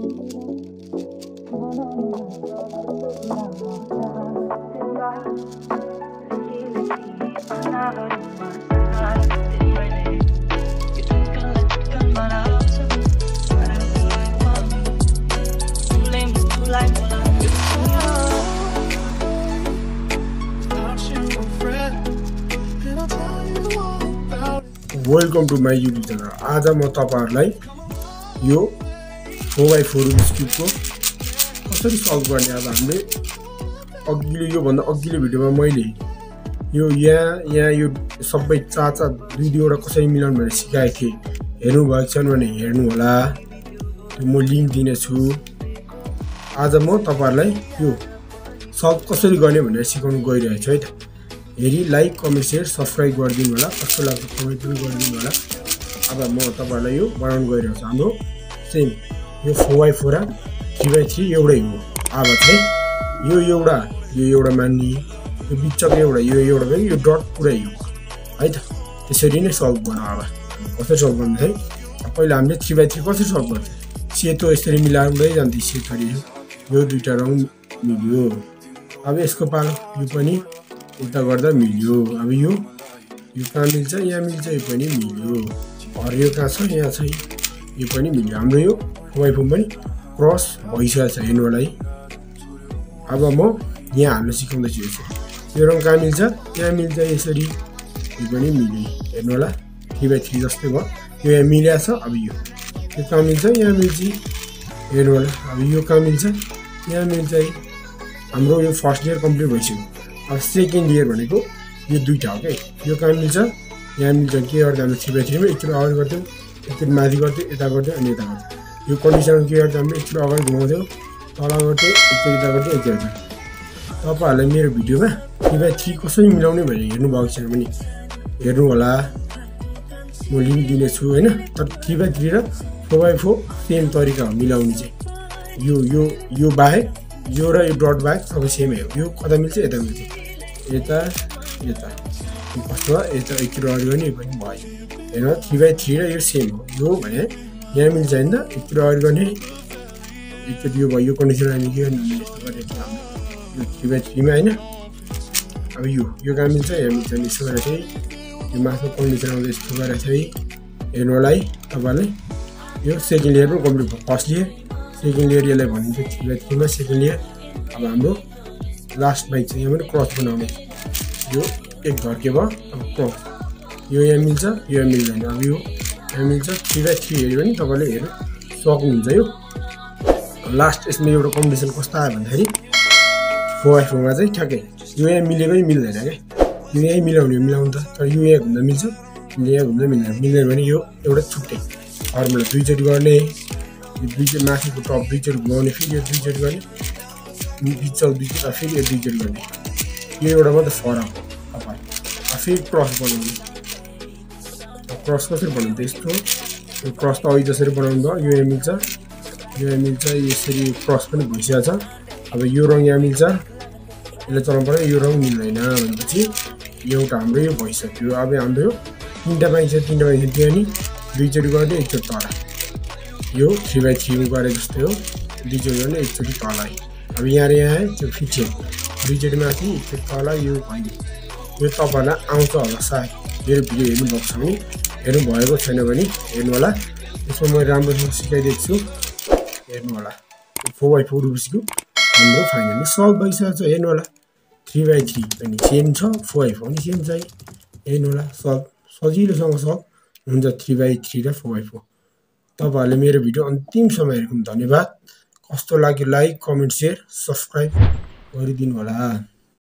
Welcome to my YouTube channel. आज म तपाईहरुलाई यो 4x4 रुबिक्स क्युबको कसरी सल्भ गर्ने अब हामीले अघिल्लो यो भन्दा अघिल्लो भिडियोमा मैले यो यहाँ यो सबै चाचा दुई दुईवटा कसरी मिलाउनु भनेर सिकाएको थिएँ। हेर्नु भएको छैन भने हेर्नु होला, म लिंक दिने छु। आज म तपाईहरुलाई यो सल्भ कसरी गर्ने भनेर सिकाउन गइरहेको छु है त। हेरी लाइक कमेन्ट शेयर सब्स्क्राइब गरिदिनु होला, कस्तो लाग्छ कमेन्ट पनि गरिदिनु होला। अब म तपाईहरुलाई यो बनाउन गइरहेको छु। हाम्रो सेम यो 4x4 3x3 एउटै हो। अब चाहिँ यो एउटा मान्ने, यो बिचको एउटा एउटा पनि यो डट पुरै हो है त। त्यसरी नै सल्भ गर्नु। अब कसरी सल्भ गर्ने है, पहिला हामीले 3x3 कसरी सल्भ गर्छ। सेतो यसरी मिलाउँदै जान्थे, सेतरी यो दुईटा रङ मिल्यो। अब यसको पालो यो पनि उल्टा गर्दा मिल्यो। अब यो कहाँ मिल्छ, यहाँ मिल्छ, यो पनि मिल्यो। हरियो कहाँ छ, यहाँ छ, यो पनि मिल्यो। हाम्रो यो 4x4 पनि क्रस भइसकेको छ, हेर्नु होला है। अब म यहाँ हाल्न सिकाउँदैछु। यो रङ कहाँ मिल्छ, यहाँ मिल्छ, यसरी यो पनि मिल्यो, हेर्नु होला। 3x3 जस्तै भयो, यो यहाँ मिलेको छ। अब यो कहाँ मिल्छ, यहाँ मिल्छ, हेर्नु होला। अब यो कहाँ मिल्छ, यहाँ मिल्छ है। हाम्रो यो फर्स्ट लेयर कम्प्लिट भइसक्यो। अब सेकेन्ड लेयर भनेको यो दुईटा हो के। यो कहाँ मिल्छ, यहाँ मिल्छ। के गर्दा हामीले 3x3 मा एकचोटि अगाडि गर्थ्यौँ, एकचोटि माथि गर्थ्यौँ, यता गर्थ्यौँ, अनि यता गर्थ्यौँ। यो कन्डिसनमा के गर्दा हामीले एकचोटि अगाडि घुमाउँथ्यौँ, तल गर्थ्यौँ, एकचोटि यता गर्थ्यौँ, यता गर्थ्यौँ। तपाईहरुलाई मेरो भिडियोमा 3x3 कसरी मिलाउने भनेर हेर्नु भएको छैन भने हेर्नु होला, म लिंक दिने छु हैन। तर 3x3 र 4x4 सेम तरिका हो मिलाउने चाहिँ। यो बाहेक यो र यो डट बाहेक सबै सेमै हो। यो कता मिल्छ, यता मिल्छ, यता कस्तो यता एकचोटि अगाडि गर्ने, यो पनि भयो हेर्नु। 3x3 र यो सेम हो। यो भने यहाँ मिल्छ हैन, एकचोटि अगाडि गर्ने, एकचोटि यो भयो। यो कन्डिसन हामी के गर्ने, यस्तो गरेको हाम्रो यो 3x3 मा हैन। अब यो कहाँ मिल्छ, यहाँ मिल्छ, यसो गरेर चाहिँ यो माथि कन्डिसन आउँछ, यस्तो गरेर चाहिँ हेर्नु होला है। तपाईहरुले यो सेकेन्ड लेयर पनि कम्प्लिट भयो। फर्स्ट लेयर सेकेन्ड लेयर यसलाई भनिन्छ 3x3 मा सेकेन्ड लेयर। अब हाम्रो लास्ट बाइक चाहिँ यहाँ पनि क्रस बनाउने। यो एक घर्के भयो, अब क्रस यो यहाँ मिल्छ, यो यहाँ मिल्दैन। अब यो यहाँ मिल्छ। 3x3 हेऱ्यो भने तपाईले हेर्नु सक्नुहुन्छ। यो लास्ट यसमा एउटा कम्बिनेसन कस्तो आयो भन्दाखेरि 4x4 मा चाहिँ ठ्याक्कै यो यहाँ मिलेकै मिल्दैन के। यो यही मिलाउनु त, तर यो यहाँ घुम्दा मिल्छ, यहाँ घुम्दा मिल्दैन भने यो एउटा छुट्टै फर्मुला। दुईचोटि गर्ने, यो दुईचोटि माथिको टप दुईचोटि घुमाउने, फेरि यो दुईचोटि गर्ने, बिचको दुईचोटि, फेरि यो दुईचोटि गर्ने। यो एउटा मात्रै फरक हो। तपाईँ फेरि क्रस बनाउनु। क्रस कसरी बनाउनु त, यस्तो यो क्रस त अघि जसरी बनाउनु भयो, यो यहाँ मिल्छ, यो यहाँ मिल्छ, यसरी क्रस पनि भइसकेको छ। अब यो रङ यहाँ मिल्छ, यसले चलाउनु पर्यो। यो रङ मिल्दैन भनेपछि एउटा हाम्रो यो भइसक्यो। अब हाम्रो यो तीनटा पाइन्छ, त्यो नि दुईचोटि गर्ने, एकचोटि तल। यो 3x3 मा गरे जस्तै हो, दुईचोटि गर्ने, एकचोटि तल है। अब यहाँ र यहाँ त्यो फिक्स दुईचोटि माथि, एकचोटि तल, यो भयो। यो तपाईहरुलाई आउँछ होला सायद। मेरो भिडियो हेर्नु भएको छ भने, हेर्नु भएको छैन भने हेर्नु होला। यसमा म राम्रोसँग सिकाइदिएको छु, हेर्नु होला। 4x4 रुबिक्सको हाम्रो फाइनली सल्भ भइसकेको छ, हेर्नु होला। 3x3 पनि सेम छ, 4x4 पनि सेम छ, हेर्नु होला। सल्भ सजिलोसँग सल्भ हुन्छ 3x3 र 4x4। तपाईहरुले मेरो भिडियो अन्तिमसम्म हेरेको धन्यवाद। कस्तो लाग्यो लाइक कमेन्ट शेयर सब्स्क्राइब गरिदिनु होला।